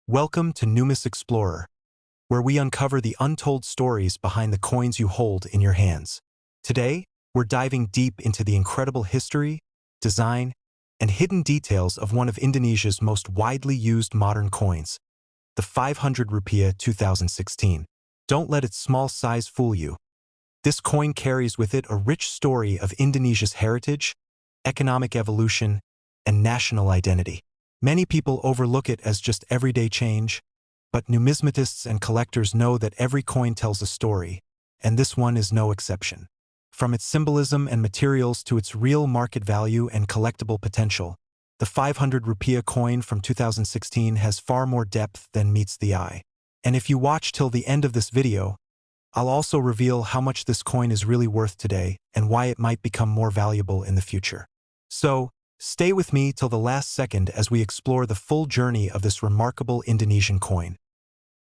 Welcome to Numis Explorer, where we uncover the untold stories behind the coins you hold in your hands. Today, we're diving deep into the incredible history, design, and hidden details of one of Indonesia's most widely used modern coins, the 500 Rupiah 2016. Don't let its small size fool you. This coin carries with it a rich story of Indonesia's heritage, economic evolution, and national identity. Many people overlook it as just everyday change, but numismatists and collectors know that every coin tells a story, and this one is no exception. From its symbolism and materials to its real market value and collectible potential, the 500 Rupiah coin from 2016 has far more depth than meets the eye. And if you watch till the end of this video, I'll also reveal how much this coin is really worth today and why it might become more valuable in the future. So, stay with me till the last second as we explore the full journey of this remarkable Indonesian coin.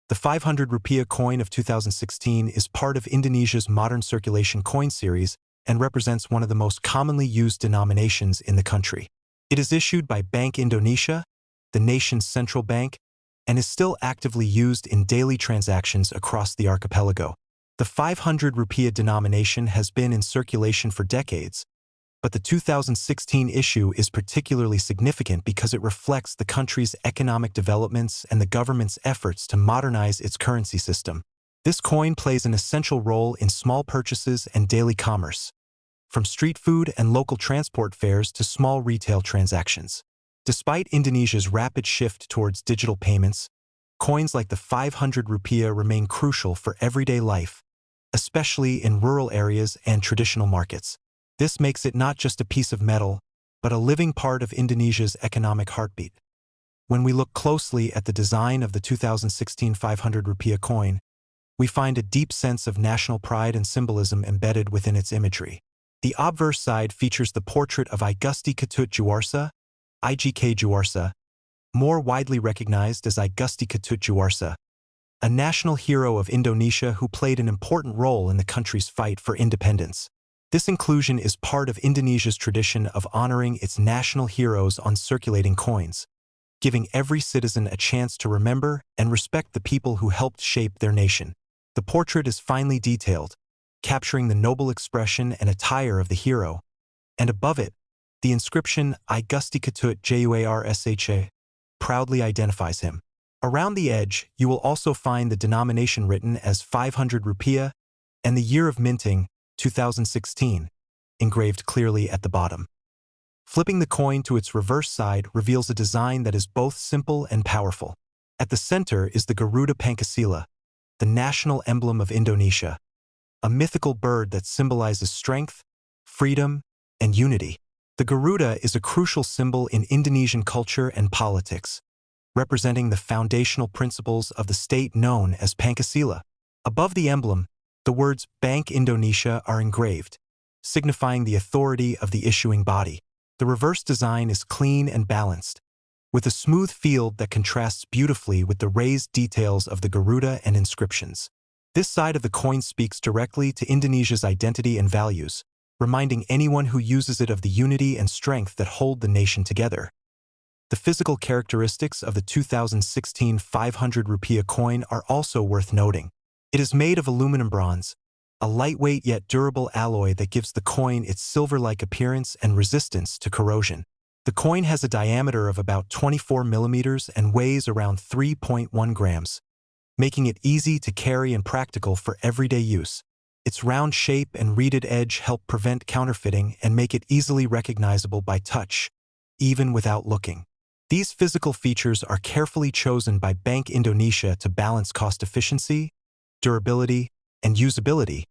The 500 Rupiah coin of 2016 is part of Indonesia's modern circulation coin series and represents one of the most commonly used denominations in the country. It is issued by Bank Indonesia, the nation's central bank, and is still actively used in daily transactions across the archipelago. The 500 Rupiah denomination has been in circulation for decades, but the 2016 issue is particularly significant because it reflects the country's economic developments and the government's efforts to modernize its currency system. This coin plays an essential role in small purchases and daily commerce, from street food and local transport fares to small retail transactions. Despite Indonesia's rapid shift towards digital payments, coins like the 500 Rupiah remain crucial for everyday life, especially in rural areas and traditional markets. This makes it not just a piece of metal, but a living part of Indonesia's economic heartbeat. When we look closely at the design of the 2016 500 Rupiah coin, we find a deep sense of national pride and symbolism embedded within its imagery. The obverse side features the portrait of I Gusti Ketut Juarsa, IGK Juarsa, more widely recognized as I Gusti Ketut Juarsa, a national hero of Indonesia who played an important role in the country's fight for independence. This inclusion is part of Indonesia's tradition of honoring its national heroes on circulating coins, giving every citizen a chance to remember and respect the people who helped shape their nation. The portrait is finely detailed, capturing the noble expression and attire of the hero, and above it, the inscription I Gusti Ketut Juarsha proudly identifies him. Around the edge, you will also find the denomination written as 500 Rupiah and the year of minting, 2016, engraved clearly at the bottom. Flipping the coin to its reverse side reveals a design that is both simple and powerful. At the center is the Garuda Pancasila, the national emblem of Indonesia, a mythical bird that symbolizes strength, freedom, and unity. The Garuda is a crucial symbol in Indonesian culture and politics, representing the foundational principles of the state known as Pancasila. Above the emblem, the words Bank Indonesia are engraved, signifying the authority of the issuing body. The reverse design is clean and balanced, with a smooth field that contrasts beautifully with the raised details of the Garuda and inscriptions. This side of the coin speaks directly to Indonesia's identity and values, reminding anyone who uses it of the unity and strength that hold the nation together. The physical characteristics of the 2016 500 Rupiah coin are also worth noting. It is made of aluminum bronze, a lightweight yet durable alloy that gives the coin its silver-like appearance and resistance to corrosion. The coin has a diameter of about 24 millimeters and weighs around 3.1 grams, making it easy to carry and practical for everyday use. Its round shape and reeded edge help prevent counterfeiting and make it easily recognizable by touch, even without looking. These physical features are carefully chosen by Bank Indonesia to balance cost efficiency, durability, and usability,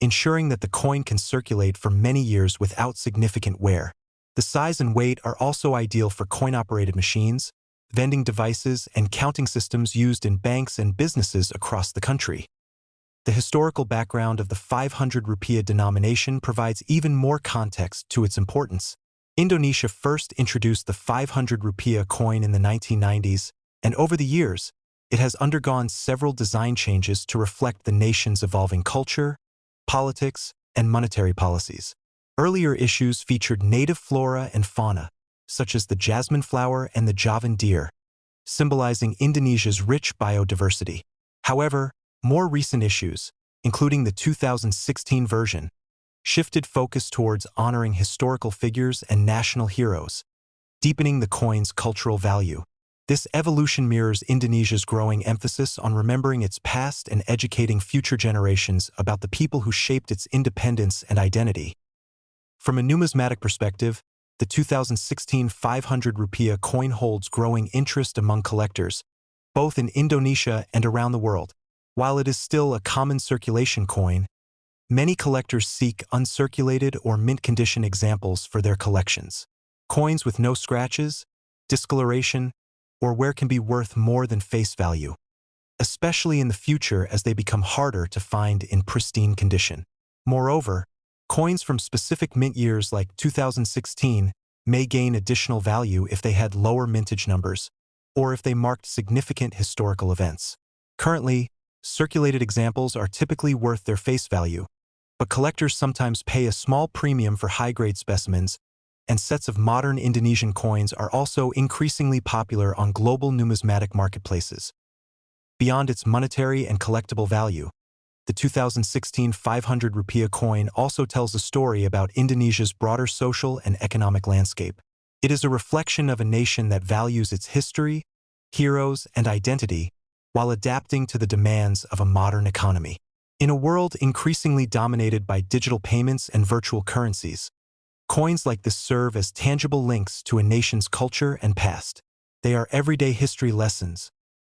ensuring that the coin can circulate for many years without significant wear. The size and weight are also ideal for coin-operated machines, vending devices, and counting systems used in banks and businesses across the country. The historical background of the 500 Rupiah denomination provides even more context to its importance. Indonesia first introduced the 500 Rupiah coin in the 1990s, and over the years, it has undergone several design changes to reflect the nation's evolving culture, politics, and monetary policies. Earlier issues featured native flora and fauna, such as the jasmine flower and the Javan deer, symbolizing Indonesia's rich biodiversity. However, more recent issues, including the 2016 version, shifted focus towards honoring historical figures and national heroes, deepening the coin's cultural value. This evolution mirrors Indonesia's growing emphasis on remembering its past and educating future generations about the people who shaped its independence and identity. From a numismatic perspective, the 2016 500 Rupiah coin holds growing interest among collectors, both in Indonesia and around the world. While it is still a common circulation coin, many collectors seek uncirculated or mint-condition examples for their collections. Coins with no scratches, discoloration, or wear can be worth more than face value, especially in the future as they become harder to find in pristine condition. Moreover, coins from specific mint years like 2016 may gain additional value if they had lower mintage numbers, or if they marked significant historical events. Currently, circulated examples are typically worth their face value, but collectors sometimes pay a small premium for high-grade specimens, and sets of modern Indonesian coins are also increasingly popular on global numismatic marketplaces. Beyond its monetary and collectible value, the 2016 500 Rupiah coin also tells a story about Indonesia's broader social and economic landscape. It is a reflection of a nation that values its history, heroes, and identity while adapting to the demands of a modern economy. In a world increasingly dominated by digital payments and virtual currencies, coins like this serve as tangible links to a nation's culture and past. They are everyday history lessons,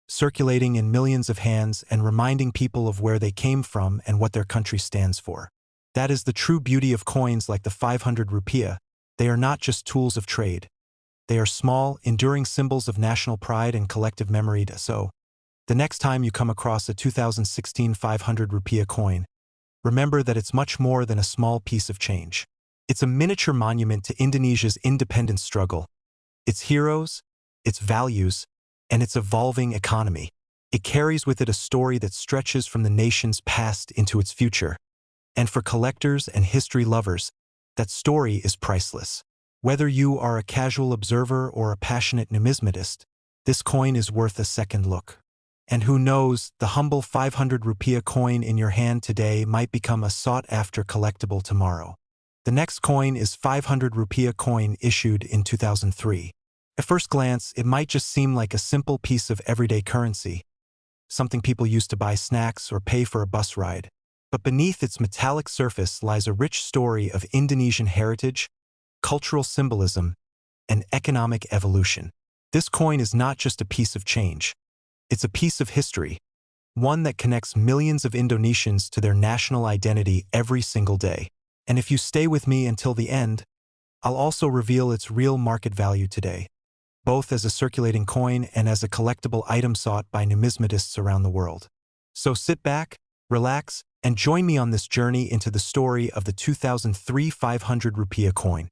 circulating in millions of hands and reminding people of where they came from and what their country stands for. That is the true beauty of coins like the 500 Rupiah. They are not just tools of trade. They are small, enduring symbols of national pride and collective memory. So, the next time you come across a 2016 500 Rupiah coin, remember that it's much more than a small piece of change. It's a miniature monument to Indonesia's independence struggle, its heroes, its values, and its evolving economy. It carries with it a story that stretches from the nation's past into its future. And for collectors and history lovers, that story is priceless. Whether you are a casual observer or a passionate numismatist, this coin is worth a second look. And who knows, the humble 500 Rupiah coin in your hand today might become a sought-after collectible tomorrow. The next coin is 500 Rupiah coin issued in 2003. At first glance, it might just seem like a simple piece of everyday currency, something people use to buy snacks or pay for a bus ride. But beneath its metallic surface lies a rich story of Indonesian heritage, cultural symbolism, and economic evolution. This coin is not just a piece of change. It's a piece of history, one that connects millions of Indonesians to their national identity every single day. And if you stay with me until the end, I'll also reveal its real market value today, both as a circulating coin and as a collectible item sought by numismatists around the world. So sit back, relax, and join me on this journey into the story of the 2003 500 Rupiah coin.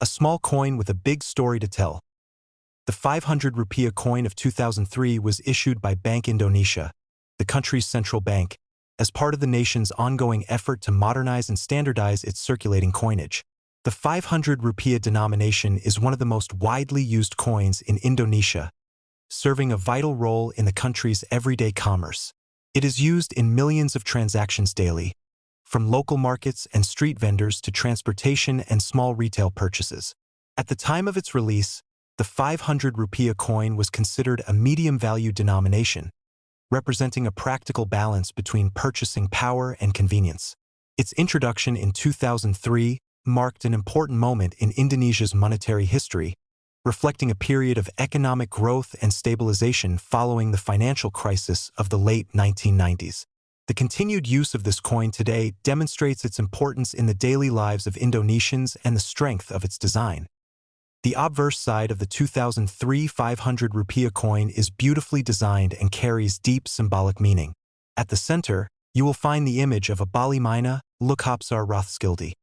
A small coin with a big story to tell. The 500 Rupiah coin of 2003 was issued by Bank Indonesia, the country's central bank, as part of the nation's ongoing effort to modernize and standardize its circulating coinage. The 500 Rupiah denomination is one of the most widely used coins in Indonesia, serving a vital role in the country's everyday commerce. It is used in millions of transactions daily, from local markets and street vendors to transportation and small retail purchases. At the time of its release, the 500 Rupiah coin was considered a medium-value denomination, representing a practical balance between purchasing power and convenience. Its introduction in 2003 marked an important moment in Indonesia's monetary history, reflecting a period of economic growth and stabilization following the financial crisis of the late 1990s. The continued use of this coin today demonstrates its importance in the daily lives of Indonesians and the strength of its design. The obverse side of the 2003 500 Rupiah coin is beautifully designed and carries deep symbolic meaning. At the center, you will find the image of a Bali Mina, Lukhapsar Rothschildi,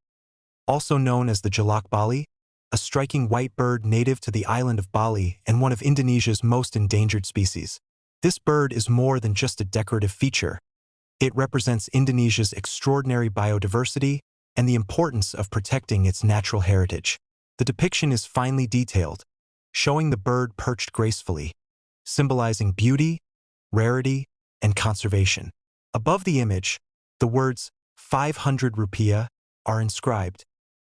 also known as the Jalak Bali, a striking white bird native to the island of Bali and one of Indonesia's most endangered species. This bird is more than just a decorative feature. It represents Indonesia's extraordinary biodiversity and the importance of protecting its natural heritage. The depiction is finely detailed, showing the bird perched gracefully, symbolizing beauty, rarity, and conservation. Above the image, the words 500 rupiah are inscribed,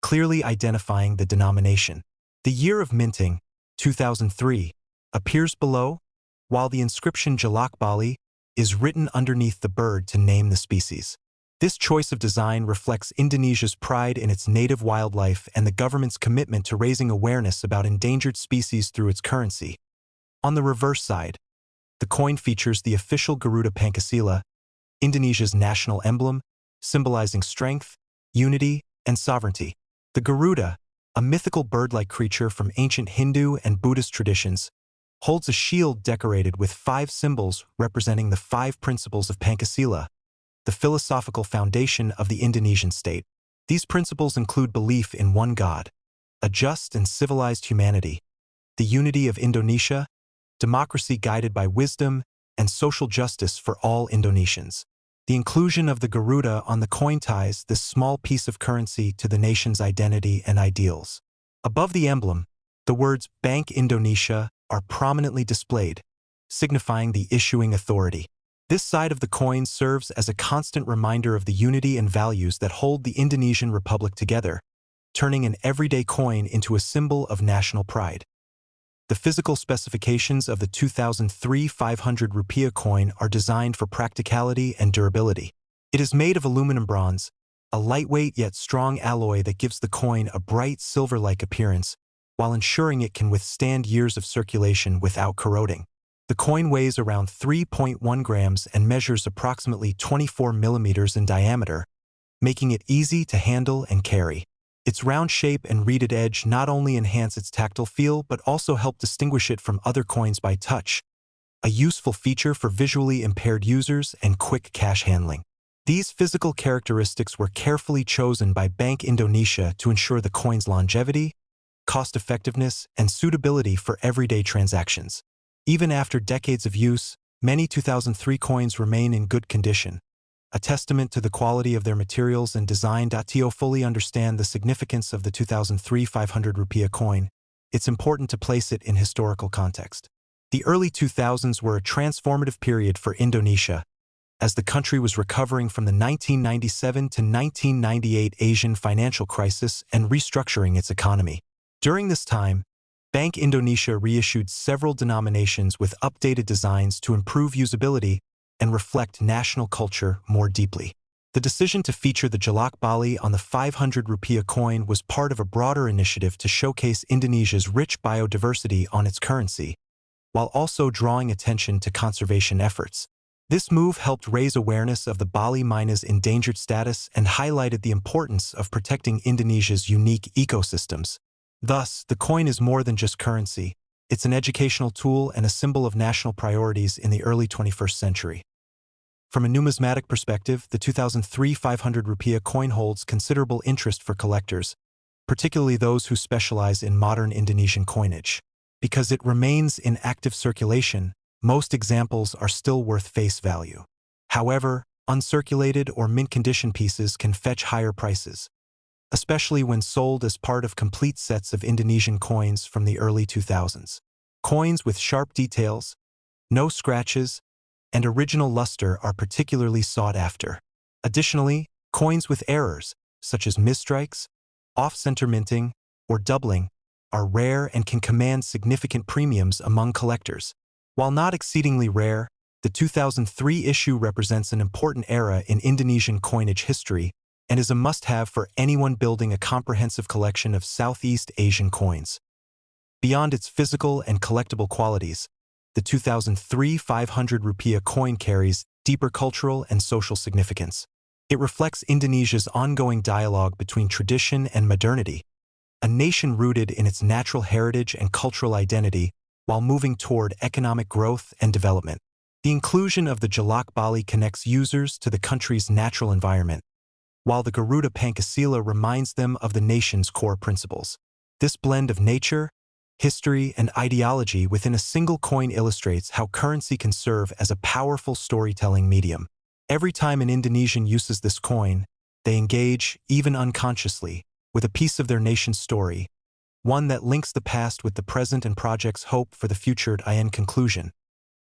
clearly identifying the denomination. The year of minting, 2003, appears below, while the inscription Jalak Bali is written underneath the bird to name the species. This choice of design reflects Indonesia's pride in its native wildlife and the government's commitment to raising awareness about endangered species through its currency. On the reverse side, the coin features the official Garuda Pancasila, Indonesia's national emblem, symbolizing strength, unity, and sovereignty. The Garuda, a mythical bird-like creature from ancient Hindu and Buddhist traditions, holds a shield decorated with 5 symbols representing the 5 principles of Pancasila, the philosophical foundation of the Indonesian state. These principles include belief in one God, a just and civilized humanity, the unity of Indonesia, democracy guided by wisdom, and social justice for all Indonesians. The inclusion of the Garuda on the coin ties this small piece of currency to the nation's identity and ideals. Above the emblem, the words Bank Indonesia are prominently displayed, signifying the issuing authority. This side of the coin serves as a constant reminder of the unity and values that hold the Indonesian Republic together, turning an everyday coin into a symbol of national pride. The physical specifications of the 2003 500 rupiah coin are designed for practicality and durability. It is made of aluminum bronze, a lightweight yet strong alloy that gives the coin a bright silver-like appearance, while ensuring it can withstand years of circulation without corroding. The coin weighs around 3.1 grams and measures approximately 24 millimeters in diameter, making it easy to handle and carry. Its round shape and reeded edge not only enhance its tactile feel but also help distinguish it from other coins by touch, a useful feature for visually impaired users and quick cash handling. These physical characteristics were carefully chosen by Bank Indonesia to ensure the coin's longevity, cost-effectiveness, and suitability for everyday transactions. Even after decades of use, many 2003 coins remain in good condition, a testament to the quality of their materials and design. To fully understand the significance of the 2003 500 rupiah coin, it's important to place it in historical context. The early 2000s were a transformative period for Indonesia, as the country was recovering from the 1997 to 1998 Asian financial crisis and restructuring its economy. During this time, Bank Indonesia reissued several denominations with updated designs to improve usability and reflect national culture more deeply. The decision to feature the Jalak Bali on the 500 rupiah coin was part of a broader initiative to showcase Indonesia's rich biodiversity on its currency, while also drawing attention to conservation efforts. This move helped raise awareness of the Bali myna's endangered status and highlighted the importance of protecting Indonesia's unique ecosystems. Thus, the coin is more than just currency. It's an educational tool and a symbol of national priorities in the early 21st century. From a numismatic perspective, the 2003 500 rupiah coin holds considerable interest for collectors, particularly those who specialize in modern Indonesian coinage. Because it remains in active circulation, most examples are still worth face value. However, uncirculated or mint-condition pieces can fetch higher prices, especially when sold as part of complete sets of Indonesian coins from the early 2000s. Coins with sharp details, no scratches, and original luster are particularly sought after. Additionally, coins with errors, such as misstrikes, off-center minting, or doubling, are rare and can command significant premiums among collectors. While not exceedingly rare, the 2003 issue represents an important era in Indonesian coinage history and is a must-have for anyone building a comprehensive collection of Southeast Asian coins. Beyond its physical and collectible qualities, the 2003 500 rupiah coin carries deeper cultural and social significance. It reflects Indonesia's ongoing dialogue between tradition and modernity, a nation rooted in its natural heritage and cultural identity while moving toward economic growth and development. The inclusion of the Jalak Bali connects users to the country's natural environment, while the Garuda Pancasila reminds them of the nation's core principles. This blend of nature, history, and ideology within a single coin illustrates how currency can serve as a powerful storytelling medium. Every time an Indonesian uses this coin, they engage, even unconsciously, with a piece of their nation's story, one that links the past with the present and projects hope for the future. In conclusion,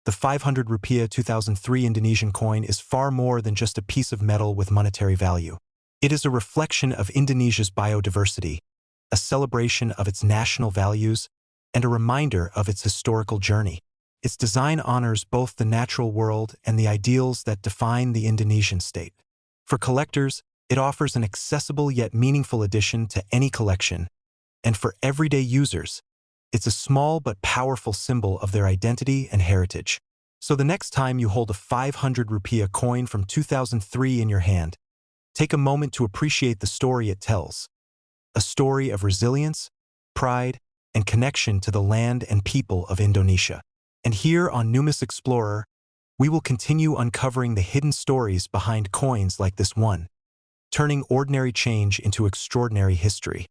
The 500 Rupiah 2003 Indonesian coin is far more than just a piece of metal with monetary value. It is a reflection of Indonesia's biodiversity, a celebration of its national values, and a reminder of its historical journey. Its design honors both the natural world and the ideals that define the Indonesian state. For collectors, it offers an accessible yet meaningful addition to any collection, and for everyday users, it's a small but powerful symbol of their identity and heritage. So the next time you hold a 500 Rupiah coin from 2003 in your hand, take a moment to appreciate the story it tells. A story of resilience, pride, and connection to the land and people of Indonesia. And here on Numis Explorer, we will continue uncovering the hidden stories behind coins like this one, turning ordinary change into extraordinary history.